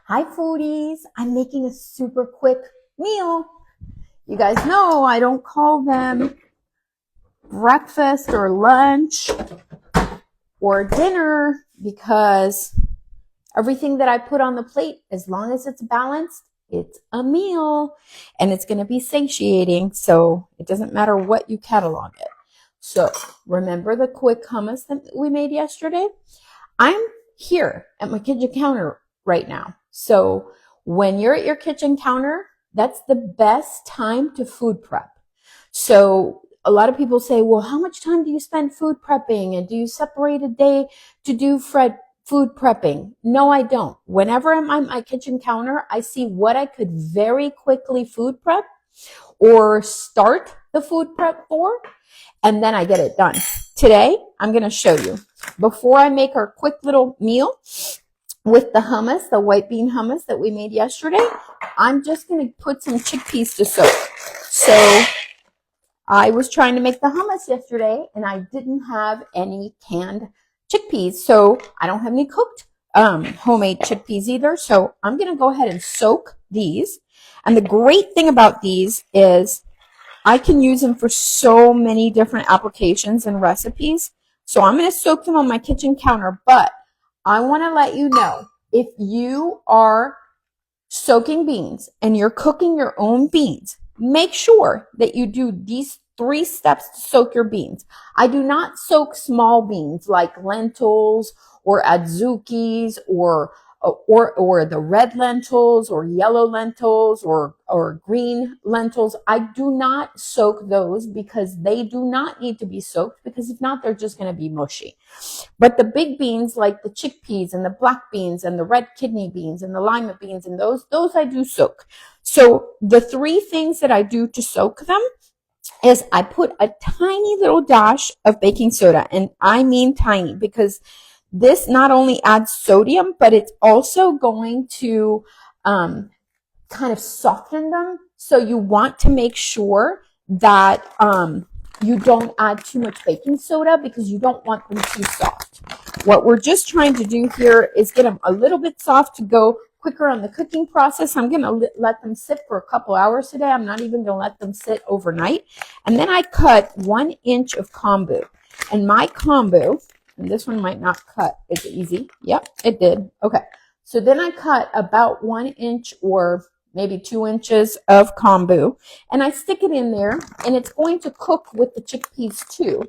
Hi foodies, I'm making a super quick meal. You guys know I don't call them breakfast or lunch or dinner because everything that I put on the plate, as long as it's balanced, it's a meal and it's going to be satiating. So it doesn't matter what you catalog it. So remember the quick hummus that we made yesterday? I'm here at my kitchen counter right now. So when you're at your kitchen counter, that's the best time to food prep. So a lot of people say, well, how much time do you spend food prepping? And do you separate a day to do food prepping? No, I don't. Whenever I'm on my kitchen counter, I see what I could very quickly food prep or start the food prep for, and then I get it done. Today, I'm going to show you. Before I make our quick little meal with the hummus, the white bean hummus that we made yesterday, I'm just going to put some chickpeas to soak. So I was trying to make the hummus yesterday, and I didn't have any canned chickpeas, so I don't have any cooked homemade chickpeas either. So I'm going to go ahead and soak these. And the great thing about these is I can use them for so many different applications and recipes. So I'm going to soak them on my kitchen counter, but I want to let you know, if you are soaking beans and you're cooking your own beans, make sure that you do these 3 steps to soak your beans. I do not soak small beans like lentils or adzukis or the red lentils or yellow lentils or green lentils. I do not soak those because they do not need to be soaked, because if not, they're just going to be mushy. But the big beans like the chickpeas and the black beans and the red kidney beans and the lima beans and those I do soak. So the 3 things that I do to soak them is I put a tiny little dash of baking soda, and I mean tiny, because this not only adds sodium, but it's also going to kind of soften them. So you want to make sure that you don't add too much baking soda, because you don't want them too soft. What we're just trying to do here is get them a little bit soft to go quicker on the cooking process. I'm going to let them sit for a couple hours today. I'm not even going to let them sit overnight. And then I cut 1 inch of kombu. And my kombu, and this one might not cut. Is it easy? Yep, it did. Okay. So then I cut about 1 inch or maybe 2 inches of kombu, and I stick it in there, and it's going to cook with the chickpeas too,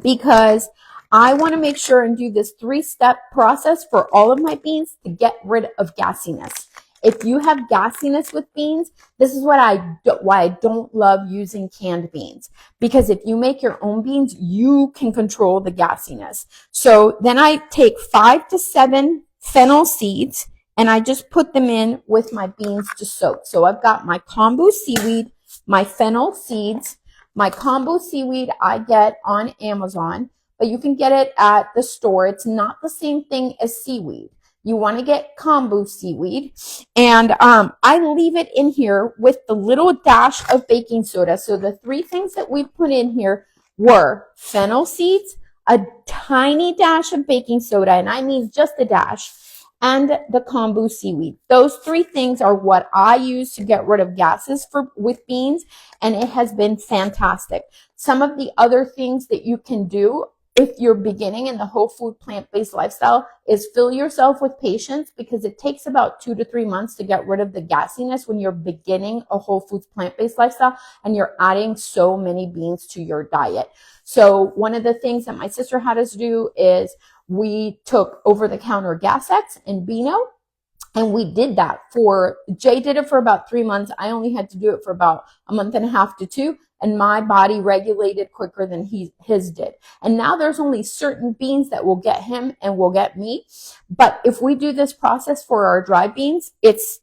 because I want to make sure and do this 3-step process for all of my beans to get rid of gassiness. If you have gassiness with beans, this is why I don't love using canned beans, because if you make your own beans, you can control the gassiness. So then I take 5 to 7 fennel seeds, and I just put them in with my beans to soak. So I've got my kombu seaweed, my fennel seeds. My kombu seaweed I get on Amazon, but you can get it at the store. It's not the same thing as seaweed. You want to get kombu seaweed, and I leave it in here with the little dash of baking soda. So the 3 things that we put in here were fennel seeds, a tiny dash of baking soda, and I mean just a dash, and the kombu seaweed. Those 3 things are what I use to get rid of gases with beans, and it has been fantastic. Some of the other things that you can do if you're beginning in the whole food plant-based lifestyle is fill yourself with patience, because it takes about 2 to 3 months to get rid of the gassiness when you're beginning a whole foods plant-based lifestyle and you're adding so many beans to your diet. So one of the things that my sister had us do is we took over-the-counter Gas X and Beano, and we did that Jay did it for about 3 months. I only had to do it for about a month and a half to 2. And my body regulated quicker than his did. And now there's only certain beans that will get him and will get me. But if we do this process for our dry beans, it's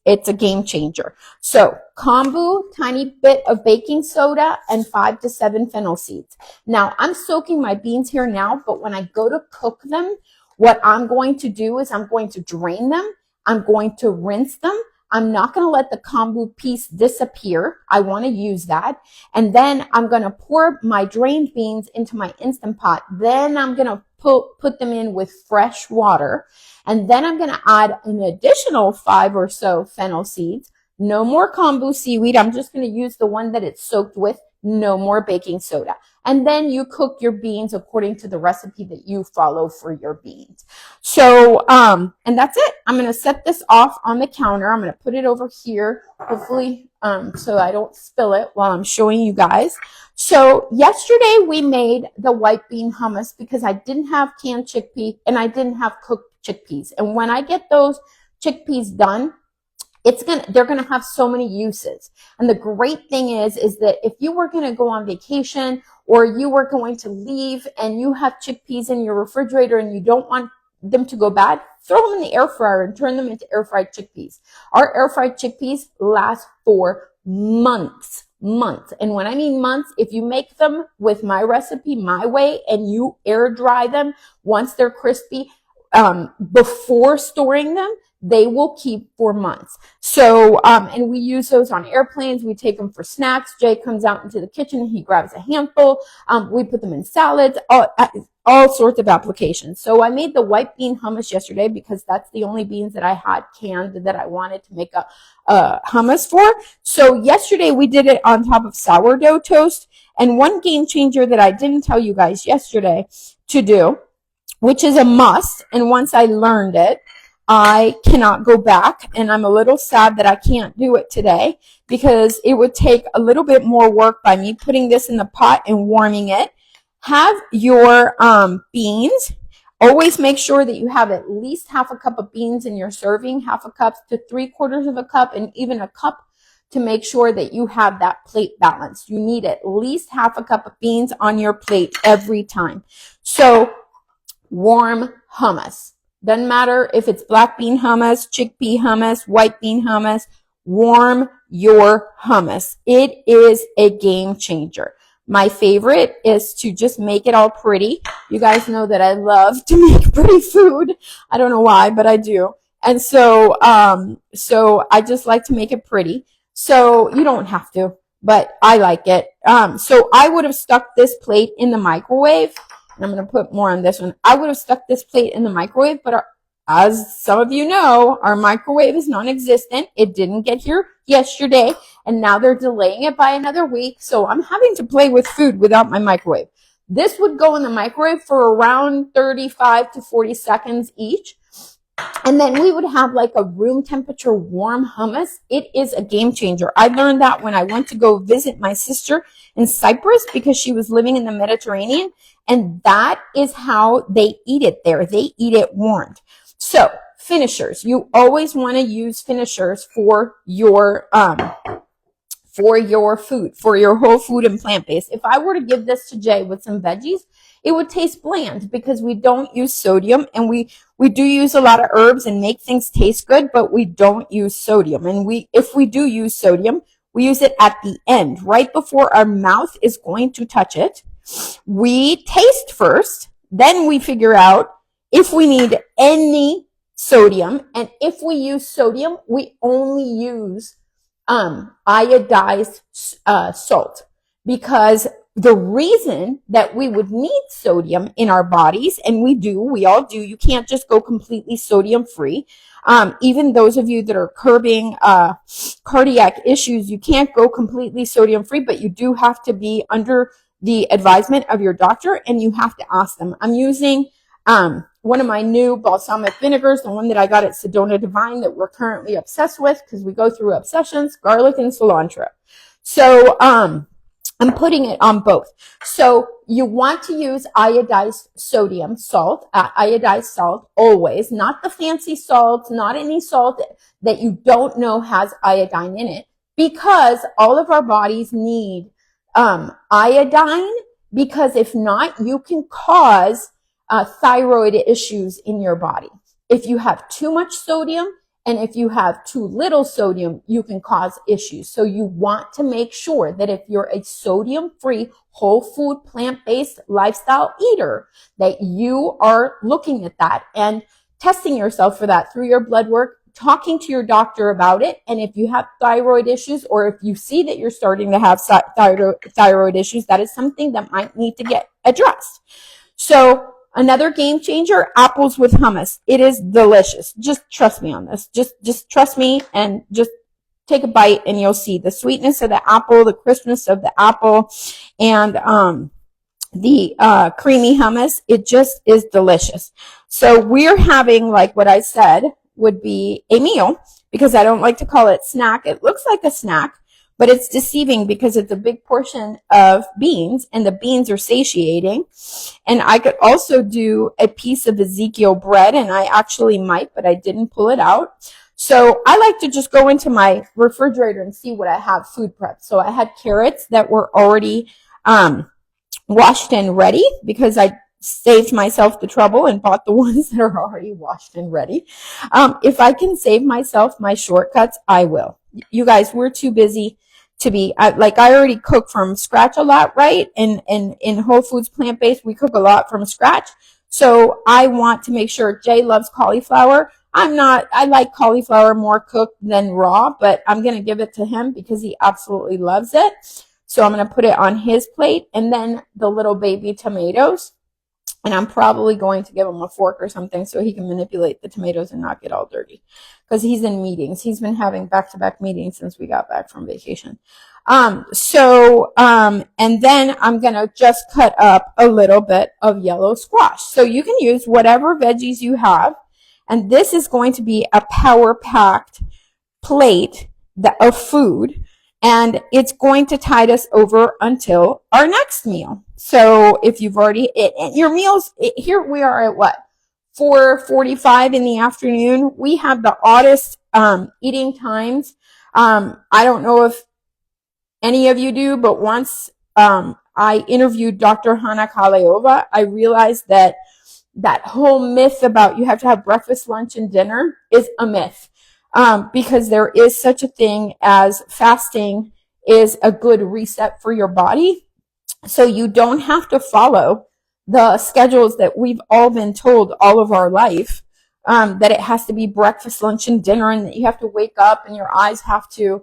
a game changer. So kombu, tiny bit of baking soda, and 5 to 7 fennel seeds. Now I'm soaking my beans here now, but when I go to cook them, what I'm going to do is I'm going to drain them. I'm going to rinse them. I'm not going to let the kombu piece disappear. I want to use that. And then I'm going to pour my drained beans into my Instant Pot. Then I'm going to put them in with fresh water. And then I'm going to add an additional 5 or so fennel seeds. No more kombu seaweed. I'm just going to use the one that it's soaked with. No more baking soda. And then you cook your beans according to the recipe that you follow for your beans. So, and that's it. I'm going to set this off on the counter. I'm going to put it over here, hopefully, so I don't spill it while I'm showing you guys. So yesterday we made the white bean hummus because I didn't have canned chickpea and I didn't have cooked chickpeas. And when I get those chickpeas done, they're going to have so many uses. And the great thing is that if you were going to go on vacation or you were going to leave and you have chickpeas in your refrigerator and you don't want them to go bad, throw them in the air fryer and turn them into air fried chickpeas. Our air fried chickpeas last for months. And when I mean months, if you make them with my recipe, my way, and you air dry them once they're crispy, before storing them, they will keep for months. So, and we use those on airplanes. We take them for snacks. Jay comes out into the kitchen. He grabs a handful. We put them in salads, all sorts of applications. So I made the white bean hummus yesterday because that's the only beans that I had canned that I wanted to make a hummus for. So yesterday we did it on top of sourdough toast. And one game changer that I didn't tell you guys yesterday to do, which is a must, and once I learned it, I cannot go back, and I'm a little sad that I can't do it today because it would take a little bit more work by me putting this in the pot and warming it. Have your beans. Always make sure that you have at least half a cup of beans in your serving, half a cup to 3/4 of a cup, and even a cup to make sure that you have that plate balanced. You need at least half a cup of beans on your plate every time. So, warm hummus. Doesn't matter if it's black bean hummus, chickpea hummus, white bean hummus. Warm your hummus. It is a game changer. My favorite is to just make it all pretty. You guys know that I love to make pretty food. I don't know why, but I do. And so I just like to make it pretty. So you don't have to, but I like it. So I would have stuck this plate in the microwave. And I'm going to put more on this one. I would have stuck this plate in the microwave, but as some of you know, our microwave is non-existent. It didn't get here yesterday, and now they're delaying it by another week. So I'm having to play with food without my microwave. This would go in the microwave for around 35 to 40 seconds each. And then we would have like a room temperature warm hummus. It is a game changer. I learned that when I went to go visit my sister in Cyprus because she was living in the Mediterranean. And that is how they eat it there. They eat it warmed. So finishers, you always want to use finishers for your food, for your whole food and plant-based. If I were to give this to Jay with some veggies, it would taste bland because we don't use sodium, and we do use a lot of herbs and make things taste good, but we don't use sodium. And if we do use sodium, we use it at the end, right before our mouth is going to touch it. We taste first, then we figure out if we need any sodium, and if we use sodium, we only use iodized salt, because the reason that we would need sodium in our bodies, and we all do, you can't just go completely sodium free. Even those of you that are curbing cardiac issues, you can't go completely sodium free, but you do have to be under the advisement of your doctor, and you have to ask them. I'm using one of my new balsamic vinegars, the one that I got at Sedona Divine that we're currently obsessed with because we go through obsessions, garlic and cilantro. So I'm putting it on both. So you want to use iodized sodium salt, iodized salt always, not the fancy salt, not any salt that you don't know has iodine in it, because all of our bodies need iodine, because if not, you can cause thyroid issues in your body. If you have too much sodium and if you have too little sodium, you can cause issues. So you want to make sure that if you're a sodium-free, whole food, plant-based lifestyle eater, that you are looking at that and testing yourself for that through your blood work, talking to your doctor about it. And if you have thyroid issues, or if you see that you're starting to have thyroid issues, that is something that might need to get addressed. So Another game changer, apples with hummus. It is delicious. Just trust me on this. Just trust me and just take a bite and you'll see the sweetness of the apple, the crispness of the apple, and the creamy hummus. It just is delicious. So we're having, like what I said, would be a meal, because I don't like to call it snack. It looks like a snack, but it's deceiving because it's a big portion of beans, and the beans are satiating. And I could also do a piece of Ezekiel bread, and I actually might, but I didn't pull it out. So I like to just go into my refrigerator and see what I have food prep. So I had carrots that were already washed and ready, because I saved myself the trouble and bought the ones that are already washed and ready. If I can save myself my shortcuts, I will. You guys, we're too busy to be, I already cook from scratch a lot, right? And in Whole Foods plant-based, we cook a lot from scratch. So I want to make sure. Jay loves cauliflower. I like cauliflower more cooked than raw, but I'm going to give it to him because he absolutely loves it. So I'm going to put it on his plate, and then the little baby tomatoes. And I'm probably going to give him a fork or something so he can manipulate the tomatoes and not get all dirty, because he's in meetings. He's been having back-to-back meetings since we got back from vacation. And then I'm going to just cut up a little bit of yellow squash. So you can use whatever veggies you have. And this is going to be a power-packed plate of food. And it's going to tide us over until our next meal. So if you've already, your meals, here we are at what? 4:45 in the afternoon. We have the oddest eating times. I don't know if any of you do, but once I interviewed Dr. Hana Kaleova, I realized that whole myth about you have to have breakfast, lunch, and dinner is a myth. Because there is such a thing as fasting is a good reset for your body. So you don't have to follow the schedules that we've all been told all of our life, that it has to be breakfast, lunch, and dinner, and that you have to wake up and your eyes have to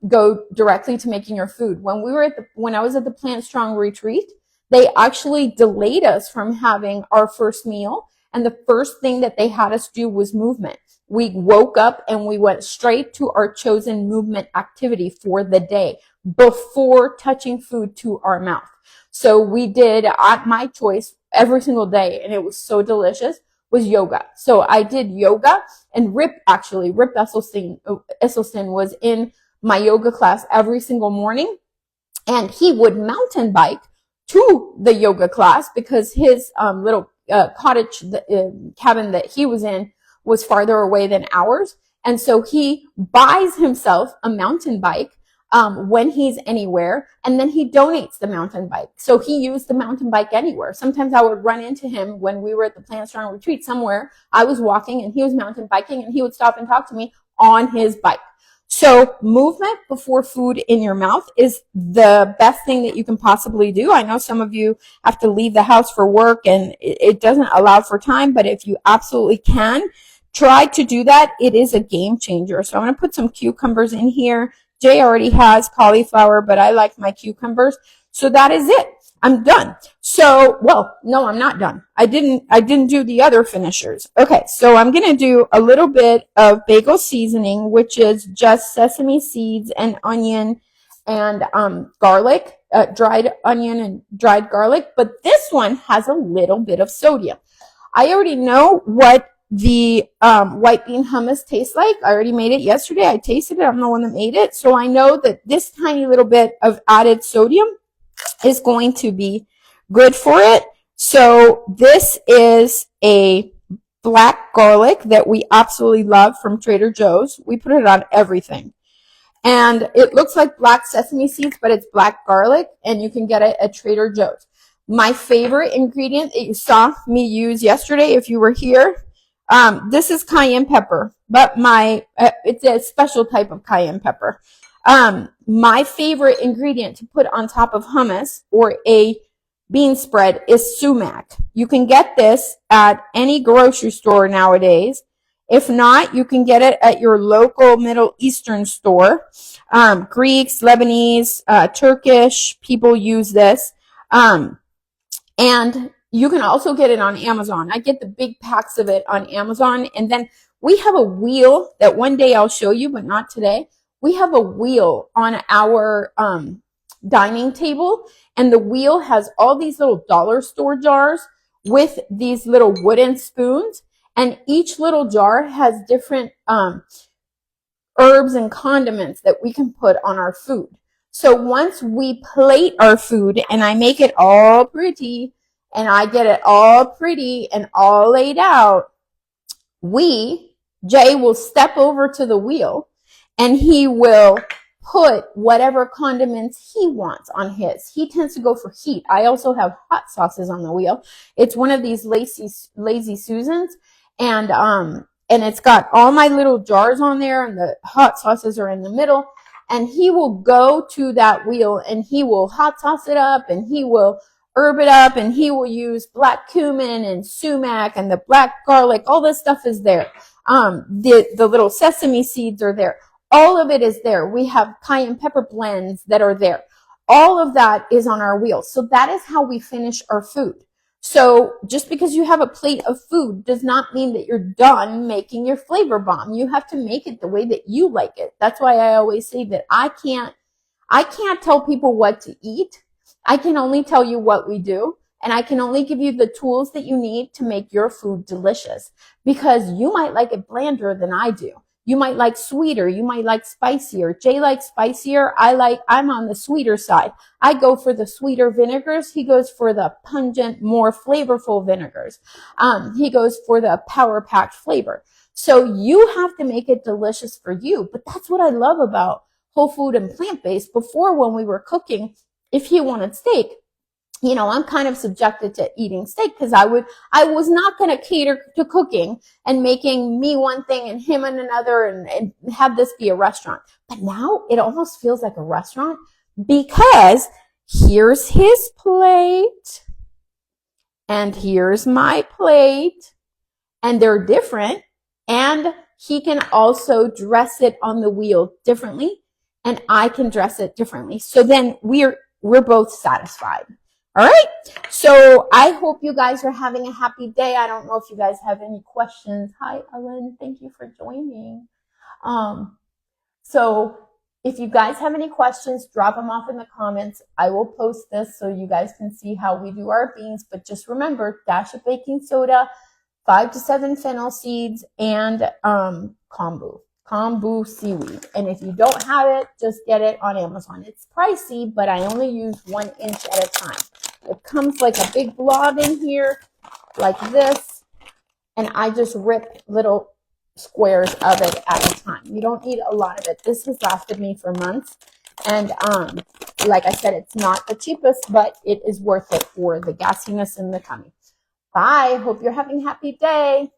go directly to making your food. When I was at the Plant Strong retreat, they actually delayed us from having our first meal. And the first thing that they had us do was movement. We woke up and we went straight to our chosen movement activity for the day before touching food to our mouth. So we did, at my choice, every single day, and it was so delicious, was yoga. So I did yoga, and Rip Esselstyn was in my yoga class every single morning, and he would mountain bike to the yoga class because his little cottage cabin that he was in was farther away than ours. And so he buys himself a mountain bike when he's anywhere, and then he donates the mountain bike. So he used the mountain bike anywhere. Sometimes I would run into him when we were at the Plant Strong retreat somewhere. I was walking and he was mountain biking, and he would stop and talk to me on his bike. So movement before food in your mouth is the best thing that you can possibly do. I know some of you have to leave the house for work and it doesn't allow for time, but if you absolutely can, try to do that. It is a game changer. So I'm going to put some cucumbers in here. Jay already has cauliflower, but I like my cucumbers. So that is it. I'm done. So, well, no, I'm not done. I didn't do the other finishers. Okay, so I'm going to do a little bit of bagel seasoning, which is just sesame seeds and onion and garlic, dried onion and dried garlic. But this one has a little bit of sodium. I already know what the white bean hummus tastes like. I already made it yesterday. I tasted it. I'm the one that made it. So I know that this tiny little bit of added sodium is going to be good for it. So this is a black garlic that we absolutely love from Trader Joe's. We put it on everything. And it looks like black sesame seeds, but it's black garlic, and you can get it at Trader Joe's. My favorite ingredient that you saw me use yesterday, if you were here, this is cayenne pepper, but it's a special type of cayenne pepper. My favorite ingredient to put on top of hummus or a bean spread is sumac. You can get this at any grocery store nowadays. If not, you can get it at your local Middle Eastern store. Greeks, Lebanese, Turkish people use this. And You can also get it on Amazon. I get the big packs of it on Amazon. And then we have a wheel that one day I'll show you, but not today. We have a wheel on our dining table, and the wheel has all these little dollar store jars with these little wooden spoons, and each little jar has different herbs and condiments that we can put on our food. So once we plate our food and I make it all pretty and I get it all pretty and all laid out, Jay will step over to the wheel and he will put whatever condiments he wants on his. He tends to go for heat. I also have hot sauces on the wheel. It's one of these Lazy Susans, and it's got all my little jars on there, and the hot sauces are in the middle. And he will go to that wheel and he will hot sauce it up, and he will herb it up, and he will use black cumin and sumac and the black garlic. All this stuff is there. The little sesame seeds are there. All of it is there. We have cayenne pepper blends that are there. All of that is on our wheel. So that is how we finish our food. So just because you have a plate of food does not mean that you're done making your flavor bomb. You have to make it the way that you like it. That's why I always say that I can't tell people what to eat. I can only tell you what we do. And I can only give you the tools that you need to make your food delicious, because you might like it blander than I do. You might like sweeter. You might like spicier. Jay likes spicier. I'm on the sweeter side. I go for the sweeter vinegars. He goes for the pungent, more flavorful vinegars. He goes for the power-packed flavor. So you have to make it delicious for you. But that's what I love about whole food and plant-based. Before, when we were cooking, if he wanted steak, you know, I'm kind of subjected to eating steak because I was not going to cater to cooking and making me one thing and him and another and have this be a restaurant. But now it almost feels like a restaurant, because here's his plate and here's my plate, and they're different. And he can also dress it on the wheel differently, and I can dress it differently. So then we're both satisfied. All right. So I hope you guys are having a happy day. I don't know if you guys have any questions. Hi, Ellen. Thank you for joining. So if you guys have any questions, drop them off in the comments. I will post this so you guys can see how we do our beans. But just remember, dash of baking soda, 5 to 7 fennel seeds, and kombu seaweed. And if you don't have it, just get it on Amazon. It's pricey, but I only use 1 inch at a time. It comes like a big blob in here, like this, and I just rip little squares of it at a time. You don't need a lot of it. This has lasted me for months, and like I said, it's not the cheapest, but it is worth it for the gassiness in the tummy. Bye. Hope you're having a happy day.